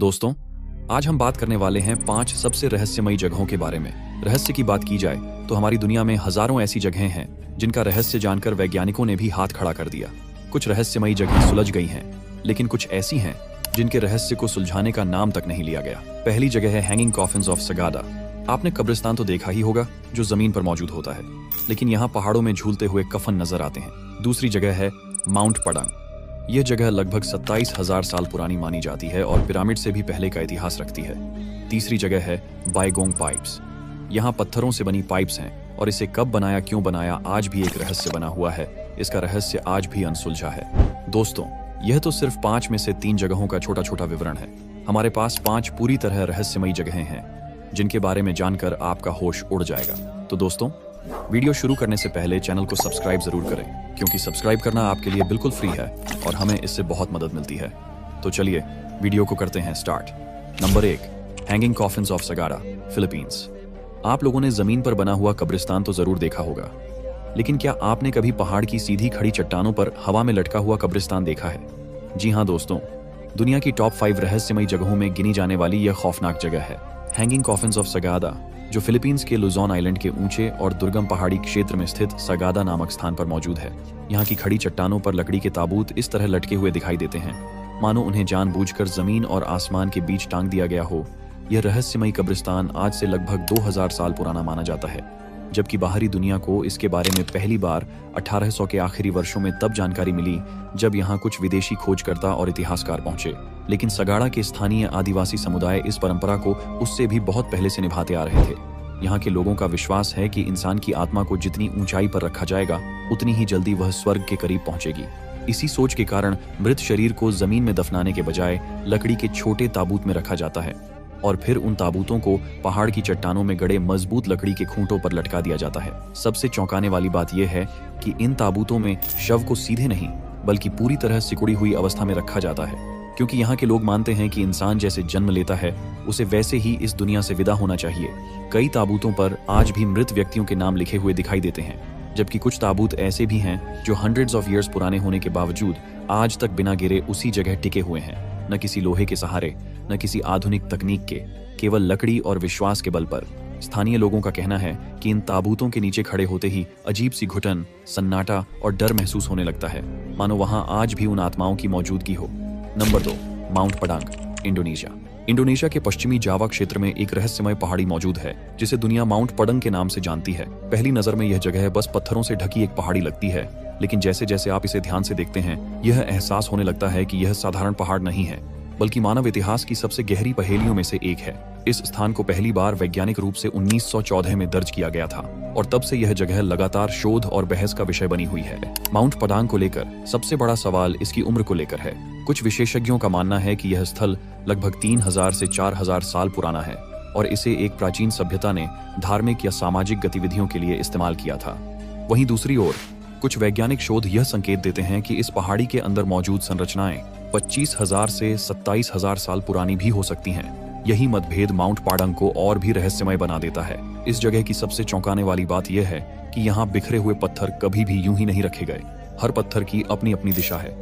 दोस्तों, आज हम बात करने वाले हैं 5 सबसे रहस्यमयी जगहों के बारे में। रहस्य की बात की जाए तो हमारी दुनिया में हजारों ऐसी जगहें हैं जिनका रहस्य जानकर वैज्ञानिकों ने भी हाथ खड़ा कर दिया। कुछ रहस्यमयी जगहें सुलझ गई हैं, लेकिन कुछ ऐसी हैं जिनके रहस्य को सुलझाने का नाम तक नहीं लिया गया। पहली जगह है हैंगिंग कॉफिन्स ऑफ सगादा। आपने कब्रिस्तान तो देखा ही होगा जो जमीन पर मौजूद होता है, लेकिन यहाँ पहाड़ों में झूलते हुए कफन नजर आते हैं। दूसरी जगह है माउंट पडंग। यह जगह लगभग 27,000 साल पुरानी मानी जाती है और पिरामिड से भी पहले का इतिहास रखती है। तीसरी जगह है बाइगोंग पाइप्स। यहाँ पत्थरों से बनी पाइप्स हैं और इसे कब बनाया, क्यों बनाया, आज भी एक रहस्य बना हुआ है। इसका रहस्य आज भी अनसुलझा है। दोस्तों, यह तो सिर्फ 5 में से 3 जगहों का छोटा छोटा विवरण है। हमारे पास 5 पूरी तरह रहस्यमयी जगहें हैं जिनके बारे में जानकर आपका होश उड़ जाएगा। तो दोस्तों, वीडियो शुरू करने से पहले चैनल को सब्सक्राइब जरूर करें, क्योंकि सब्सक्राइब करना आपके लिए बिल्कुल फ्री है और हमें इससे बहुत मदद मिलती है। तो चलिए वीडियो को करते हैं start. Number 1, hanging coffins of Sagada, Philippines. आप लोगों ने जमीन पर बना हुआ कब्रिस्तान तो जरूर देखा होगा, लेकिन क्या आपने कभी पहाड़ की सीधी खड़ी चट्टानों पर हवा में लटका हुआ कब्रिस्तान देखा है? जी हाँ दोस्तों, दुनिया की टॉप 5 रहस्यमयी जगहों में गिनी जाने वाली यह खौफनाक जगह है हैंगिंग कॉफिन्स ऑफ सगादा, जो फिलीपींस के लुजोन आइलैंड के ऊंचे और दुर्गम पहाड़ी क्षेत्र में स्थित सगादा नामक स्थान पर मौजूद है। यहाँ की खड़ी चट्टानों पर लकड़ी के ताबूत इस तरह लटके हुए दिखाई देते हैं मानो उन्हें जानबूझकर जमीन और आसमान के बीच टांग दिया गया हो। यह रहस्यमयी कब्रिस्तान आज से लगभग 2000 साल पुराना माना जाता है, जबकि बाहरी दुनिया को इसके बारे में पहली बार 1800 के आखिरी वर्षों में तब जानकारी मिली जब यहाँ कुछ विदेशी खोजकर्ता और इतिहासकार पहुंचे। लेकिन सगाड़ा के स्थानीय आदिवासी समुदाय इस परंपरा को उससे भी बहुत पहले से निभाते आ रहे थे। यहाँ के लोगों का विश्वास है कि इंसान की आत्मा को जितनी ऊंचाई पर रखा जाएगा, उतनी ही जल्दी वह स्वर्ग के करीब पहुंचेगी। इसी सोच के कारण मृत शरीर को जमीन में दफनाने के बजाय लकड़ी के छोटे ताबूत में रखा जाता है और फिर उन ताबूतों को पहाड़ की चट्टानों में गड़े मजबूत लकड़ी के खूंटों पर लटका दिया जाता है। सबसे चौंकाने वाली बात यह है कि इन ताबूतों में शव को सीधे नहीं बल्कि पूरी तरह सिकुड़ी हुई अवस्था में रखा जाता है, क्योंकि यहाँ के लोग मानते हैं कि इंसान जैसे जन्म लेता है उसे वैसे ही इस दुनिया से विदा होना चाहिए। कई ताबूतों पर आज भी मृत व्यक्तियों के नाम लिखे हुए दिखाई देते हैं, जबकि कुछ ताबूत ऐसे भी हैं जो हंड्रेड्स ऑफ ईयर्स पुराने होने के बावजूद आज तक बिना गिरे उसी जगह टिके हुए हैं, न किसी लोहे के सहारे, न किसी आधुनिक तकनीक के, केवल लकड़ी और विश्वास के बल पर। स्थानीय लोगों का कहना है कि इन ताबूतों के नीचे खड़े होते ही अजीब सी घुटन, सन्नाटा और डर महसूस होने लगता है, मानो वहां आज भी उन आत्माओं की मौजूदगी हो। Number 2, mount Padang, Indonesia. Indonesia के पश्चिमी जावा क्षेत्र में एक रहस्यमय पहाड़ी मौजूद है जिसे दुनिया माउंट पडंग के नाम से जानती है। पहली नजर में यह जगह बस पत्थरों से ढकी एक पहाड़ी लगती है, लेकिन जैसे जैसे आप इसे ध्यान से देखते हैं, यह एहसास होने लगता है कि यह साधारण पहाड़ नहीं है, बल्कि मानव इतिहास की सबसे गहरी पहेलियों में से एक है। इस स्थान को पहली बार वैज्ञानिक रूप से 1914 में दर्ज किया गया था और तब से यह जगह लगातार शोध और बहस का विषय बनी हुई है। माउंट पडांग को लेकर सबसे बड़ा सवाल इसकी उम्र को लेकर है। कुछ विशेषज्ञों का मानना है कि यह स्थल लगभग 3000 से 4000 साल पुराना है और इसे एक प्राचीन सभ्यता ने धार्मिक या सामाजिक गतिविधियों के लिए इस्तेमाल किया था। वहीं दूसरी ओर कुछ वैज्ञानिक शोध यह संकेत देते हैं कि इस पहाड़ी के अंदर मौजूद संरचनाएं 25,000 से 27,000 साल पुरानी भी हो सकती हैं। यही मतभेद माउंट पडांग को और भी रहस्यमय बना देता है। इस जगह की सबसे चौंकाने वाली बात यह है कि यहाँ बिखरे हुए पत्थर कभी भी यूं ही नहीं रखे गए। हर पत्थर की अपनी अपनी दिशा है।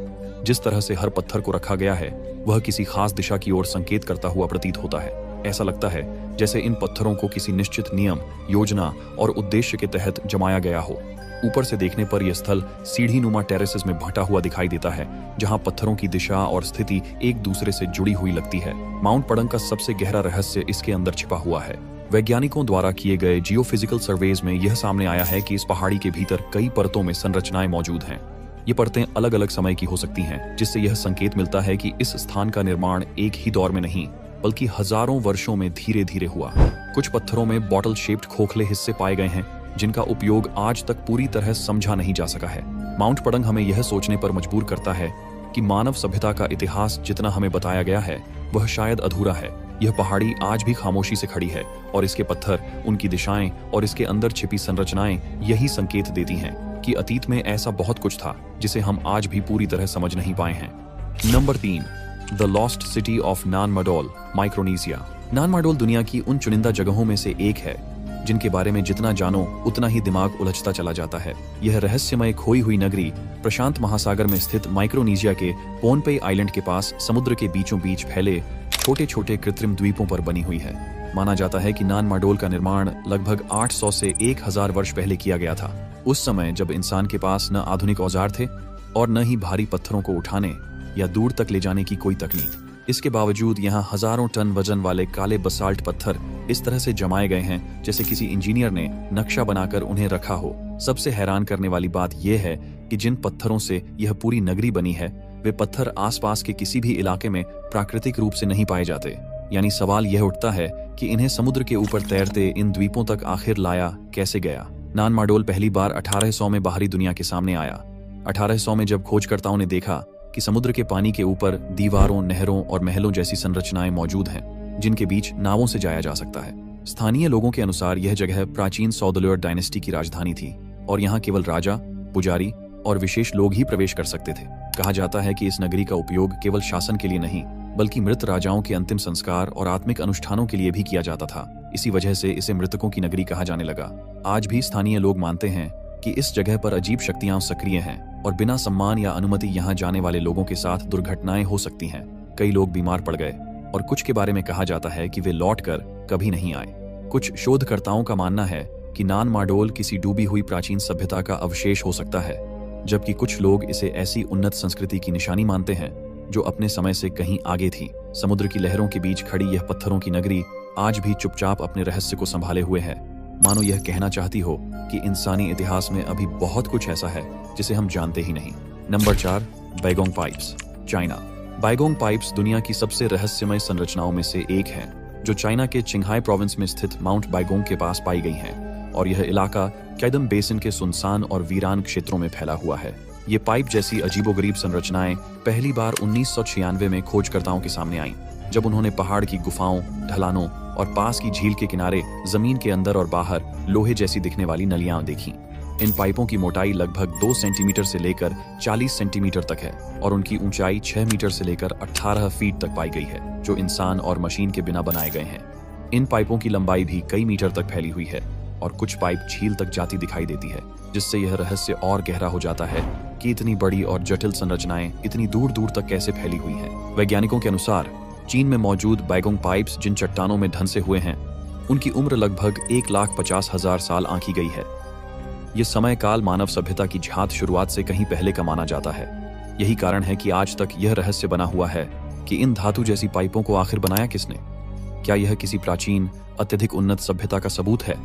जिस तरह से हर पत्थर को रखा गया है, वह किसी खास दिशा की ओर संकेत करता हुआ प्रतीत होता है। ऐसा लगता है जैसे इन पत्थरों को किसी निश्चित नियम, योजना और उद्देश्य के तहत जमाया गया हो। ऊपर से देखने पर यह स्थल सीढ़ी नुमा टेरेसेस में भटा हुआ दिखाई देता है, जहां पत्थरों की दिशा और स्थिति एक दूसरे से जुड़ी हुई लगती है। माउंट पडंग का सबसे गहरा रहस्य इसके अंदर छिपा हुआ है। वैज्ञानिकों द्वारा किए गए जियोफिजिकल सर्वेज में यह सामने आया है कि इस पहाड़ी के भीतर कई परतों में संरचनाएं मौजूद हैं। ये परतें अलग अलग समय की हो सकती हैं, जिससे यह संकेत मिलता है कि इस स्थान का निर्माण एक ही दौर में नहीं बल्कि हजारों वर्षों में धीरे धीरे हुआ। कुछ पत्थरों में बॉटल शेप्ड खोखले हिस्से पाए गए हैं जिनका उपयोग आज तक पूरी तरह समझा नहीं जा सका है। माउंट पडंग हमें यह सोचने पर मजबूर करता है कि मानव सभ्यता का इतिहास जितना हमें बताया गया है वह शायद अधूरा है। यह पहाड़ी आज भी खामोशी से खड़ी है और इसके पत्थर, उनकी दिशाएं और इसके अंदर छिपी संरचनाएं यही संकेत देती हैं कि अतीत में ऐसा बहुत कुछ था जिसे हम आज भी पूरी तरह समझ नहीं पाए हैं। Number 3, the lost city of Nan Madol, Micronesia. Nan Madol दुनिया की उन चुनिंदा जगहों में से एक है जिनके बारे में जितना जानो उतना ही दिमाग उलझता चला जाता है। यह रहस्यमय खोई हुई नगरी प्रशांत महासागर में स्थित माइक्रोनेशिया के पोनपे आइलैंड के पास समुद्र के बीचों बीच फैले छोटे छोटे कृत्रिम द्वीपों पर बनी हुई है। माना जाता है कि नान माडोल का निर्माण लगभग 800 से 1000 वर्ष पहले किया गया था, उस समय जब इंसान के पास न आधुनिक औजार थे और न ही भारी पत्थरों को उठाने या दूर तक ले जाने की कोई तकनीक। इसके बावजूद यहाँ हजारों टन वजन वाले काले बसाल्ट पत्थर इस तरह से जमाए गए हैं जैसे किसी इंजीनियर ने नक्शा बनाकर उन्हें रखा हो। सबसे हैरान करने वाली बात यह है कि जिन पत्थरों से यह पूरी नगरी बनी है वे पत्थर आसपास के किसी भी इलाके में प्राकृतिक रूप से नहीं पाए जाते। यानी सवाल यह उठता है कि इन्हें समुद्र के ऊपर तैरते इन द्वीपों तक आखिर लाया कैसे गया। नान माडोल पहली बार 1800 में बाहरी दुनिया के सामने आया। 1800 में जब खोजकर्ताओं ने देखा कि समुद्र के पानी के ऊपर दीवारों, नहरों और महलों जैसी संरचनाएं मौजूद हैं जिनके बीच नावों से जाया जा सकता है। स्थानीय लोगों के अनुसार यह जगह प्राचीन सौदलर डायनेस्टी की राजधानी थी और यहाँ केवल राजा, पुजारी और विशेष लोग ही प्रवेश कर सकते थे। कहा जाता है कि इस नगरी का उपयोग केवल शासन के लिए नहीं बल्कि मृत राजाओं के अंतिम संस्कार और आत्मिक अनुष्ठानों के लिए भी किया जाता था। इसी वजह से इसे मृतकों की नगरी कहा जाने लगा। आज भी स्थानीय लोग मानते हैं कि इस जगह पर अजीब शक्तियां सक्रिय हैं और बिना सम्मान या अनुमति यहाँ जाने वाले लोगों के साथ दुर्घटनाएं हो सकती हैं। कई लोग बीमार पड़ गए और कुछ के बारे में कहा जाता है कि वे लौटकर कभी नहीं आए। कुछ शोधकर्ताओं का मानना है कि नान माडोल किसी डूबी हुई प्राचीन सभ्यता का अवशेष हो सकता है, जबकि कुछ लोग इसे ऐसी उन्नत संस्कृति की निशानी मानते हैं जो अपने समय से कहीं आगे थी। समुद्र की लहरों के बीच खड़ी यह पत्थरों की नगरी आज भी चुपचाप अपने रहस्य को संभाले हुए है, मानो यह कहना चाहती हो कि इंसानी इतिहास में अभी बहुत कुछ ऐसा है जिसे हम जानते ही नहीं। Number 4, Baigong pipes, China. Baigong pipes दुनिया की सबसे रहस्यमय संरचनाओं में से एक है, जो चाइना के चिंघाई प्रोविंस में स्थित माउंट बैगोंग के पास पाई गई हैं और यह इलाका कैदम बेसिन के सुनसान और वीरान क्षेत्रों में फैला हुआ है। ये पाइप जैसी अजीबोगरीब संरचनाएं पहली बार 1996 में खोजकर्ताओं के सामने आईं, जब उन्होंने पहाड़ की गुफाओं, ढलानों और पास की झील के किनारे जमीन के अंदर और बाहर लोहे जैसी दिखने वाली नलियां देखीं। इन पाइपों की मोटाई लगभग 2 सेंटीमीटर से लेकर 40 सेंटीमीटर तक है और उनकी ऊंचाई 6 मीटर से लेकर 18 फीट तक पाई गई है, जो इंसान और मशीन के बिना बनाए गए हैं। इन पाइपों की लंबाई भी कई मीटर तक फैली हुई है और कुछ पाइप झील तक जाती दिखाई देती है, जिससे यह रहस्य और गहरा हो जाता है कि इतनी बड़ी और जटिल संरचनाएं इतनी दूर दूर तक कैसे फैली हुई हैं। वैज्ञानिकों के अनुसार चीन में मौजूद बैगोंग पाइप्स जिन चट्टानों में धंसे हुए हैं उनकी उम्र लगभग 1,50,000 साल आंकी गई है। ये समय काल मानव सभ्यता की झात शुरुआत से कहीं पहले का माना जाता है। यही कारण है कि आज तक यह रहस्य बना हुआ है कि इन धातु जैसी पाइपों को आखिर बनाया किसने। क्या यह किसी प्राचीन अत्यधिक उन्नत सभ्यता का सबूत है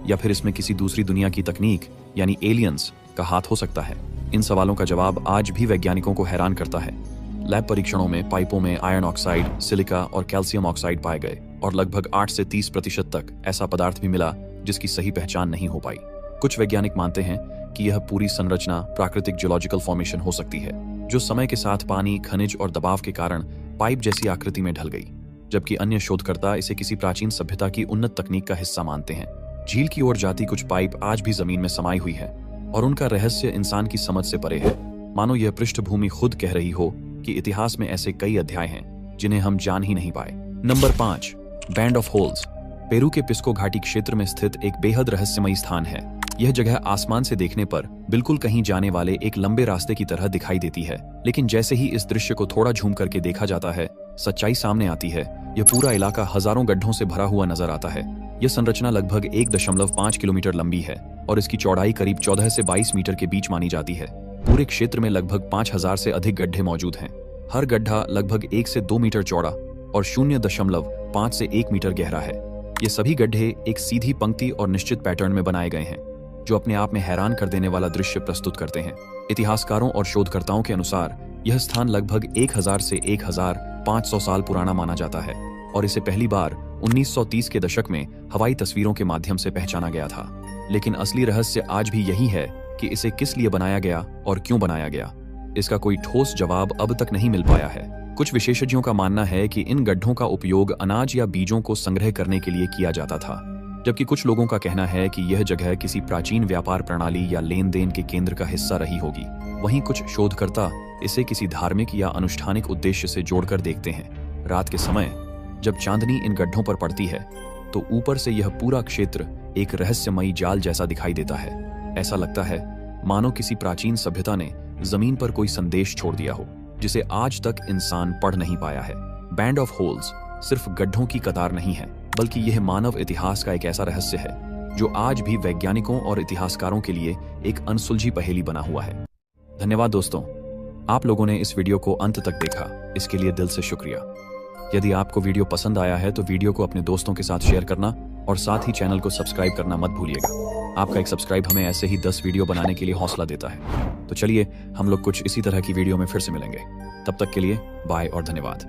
या फिर इसमें किसी दूसरी दुनिया की तकनीक यानी एलियंस का हाथ हो सकता है? इन सवालों का जवाब आज भी वैज्ञानिकों को हैरान करता है। लैब परीक्षणों में पाइपों में आयरन ऑक्साइड, सिलिका और कैल्शियम ऑक्साइड पाए गए और लगभग 8 से 30% तक ऐसा पदार्थ भी मिला जिसकी सही पहचान नहीं हो पाई। कुछ वैज्ञानिक मानते हैं कि यह पूरी संरचना प्राकृतिक जियोलॉजिकल फॉर्मेशन हो सकती है, जो समय के साथ पानी, खनिज और दबाव के कारण पाइप जैसी आकृति में ढल गई, जबकि अन्य शोधकर्ता इसे किसी प्राचीन सभ्यता की उन्नत तकनीक का हिस्सा मानते हैं। झील की ओर जाती कुछ पाइप आज भी जमीन में समाई हुई है और उनका रहस्य इंसान की समझ से परे है। मानो यह पृष्ठभूमि खुद कह रही हो कि इतिहास में ऐसे कई अध्याय हैं जिन्हें हम जान ही नहीं पाए। Number 5, band of holes. Peru के पिस्को घाटी क्षेत्र में स्थित एक बेहद रहस्यमयी स्थान है। यह जगह आसमान से देखने पर बिल्कुल कहीं जाने वाले एक लंबे रास्ते की तरह दिखाई देती है, लेकिन जैसे ही इस दृश्य को थोड़ा झूम करके देखा जाता है, सच्चाई सामने आती है। यह पूरा इलाका हजारों गड्ढों से भरा हुआ नजर आता है। यह संरचना लगभग 1.5 किलोमीटर लंबी है और इसकी चौड़ाई करीब 14 से 22 मीटर के बीच मानी जाती है। पूरे क्षेत्र में लगभग 5000 से अधिक गड्ढे मौजूद हैं। हर गड्ढा लगभग 1 से 2 मीटर चौड़ा और 0.5 से 1 मीटर गहरा है। ये सभी गड्ढे एक सीधी पंक्ति और निश्चित पैटर्न में बनाए गए हैं, जो अपने आप में हैरान कर देने वाला दृश्य प्रस्तुत करते हैं। इतिहासकारों और शोधकर्ताओं के अनुसार यह स्थान लगभग 1000 से 1500 साल पुराना माना जाता है और इसे पहली बार 1930 के दशक में हवाई तस्वीरों के माध्यम से पहचाना गया था। लेकिन असली रहस्य आज भी यही है कि इसे किस लिए बनाया गया और क्यों बनाया गया। इसका कोई ठोस जवाब अब तक नहीं मिल पाया है। कुछ विशेषज्ञों का मानना है कि इन गड्ढों का उपयोग अनाज या बीजों को संग्रह करने के लिए किया जाता था, जबकि कुछ लोगों का कहना है कि यह जगह किसी प्राचीन व्यापार प्रणाली या लेन देन के केंद्र का हिस्सा रही होगी। वहीं कुछ शोधकर्ता इसे किसी धार्मिक या अनुष्ठानिक उद्देश्य से जोड़कर देखते हैं। रात के समय जब चांदनी इन गड्ढों पर पड़ती है तो ऊपर से यह पूरा क्षेत्र एक रहस्यमयी जाल जैसा दिखाई देता है। ऐसा लगता है मानो किसी प्राचीन सभ्यता ने जमीन पर कोई संदेश छोड़ दिया हो, जिसे आज तक इंसान पढ़ नहीं पाया है। बैंड ऑफ होल्स सिर्फ गड्ढों की कतार नहीं है, बल्कि यह मानव इतिहास का एक ऐसा रहस्य है जो आज भी वैज्ञानिकों और इतिहासकारों के लिए एक अनसुलझी पहेली बना हुआ है। धन्यवाद दोस्तों, आप लोगों ने इस वीडियो को अंत तक देखा, इसके लिए दिल से शुक्रिया। यदि आपको वीडियो पसंद आया है तो वीडियो को अपने दोस्तों के साथ शेयर करना और साथ ही चैनल को सब्सक्राइब करना मत भूलिएगा। आपका एक सब्सक्राइब हमें ऐसे ही 10 वीडियो बनाने के लिए हौसला देता है। तो चलिए हम लोग कुछ इसी तरह की वीडियो में फिर से मिलेंगे। तब तक के लिए बाय और धन्यवाद।